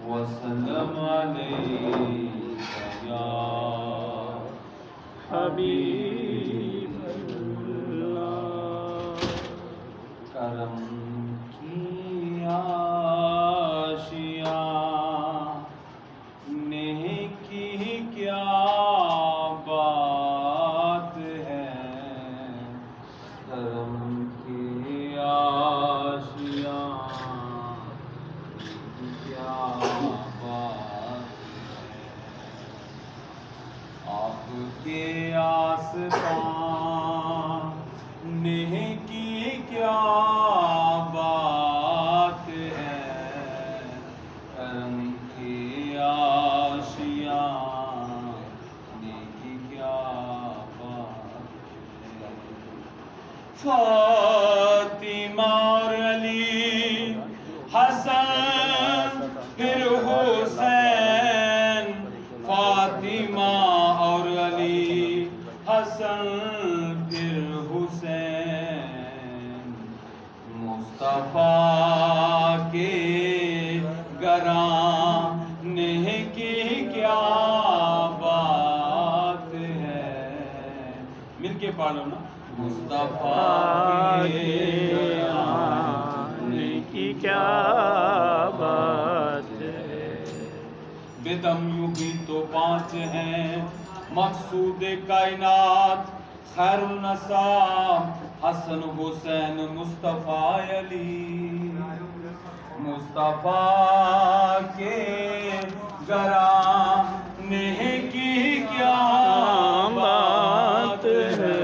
وسلم عليك يا حبيب اللہ۔ کرم کی آشیاں نیکی کیا بات ہے، کرم کی آشیاں نیکی کیا بات ہے، آپ کے آستان نیکی کیا بات ہے، کرم کی آشیاں نیکی کیا بات ہے۔ فاطمہ اور علی، حسن پھر حسین، فاطمہ اور علی، حسن پھر حسین، مصطفیٰ کے گھرانے کی کیا بات ہے۔ مل کے پڑھو نا، مصطفیٰ کے گھرانے کی کیا بات ہے۔ بدم یوں بھی تو 5 ہیں، مقصود کائنات خیر النساء، حسن حسین مصطفیٰ علی، مصطفیٰ کے گھرانے کی کیا بات ہے،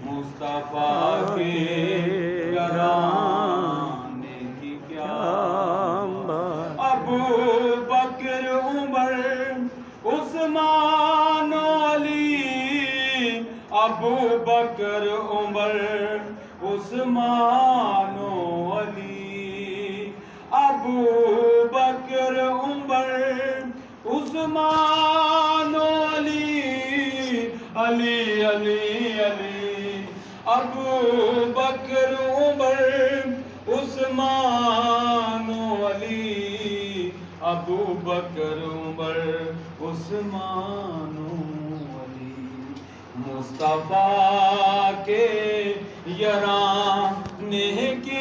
مصطفیٰ کے گھرانے کی کیا بات۔ ابو بکر عمر عثمان علی، ابو بکر عمر عثمان علی، ابو بکر عمر عثمان علی، علی علی علی، ابو بکر عمر عثمان علی، ابو بکر عمر عثمان علی، مصطفیٰ کے یارانے کی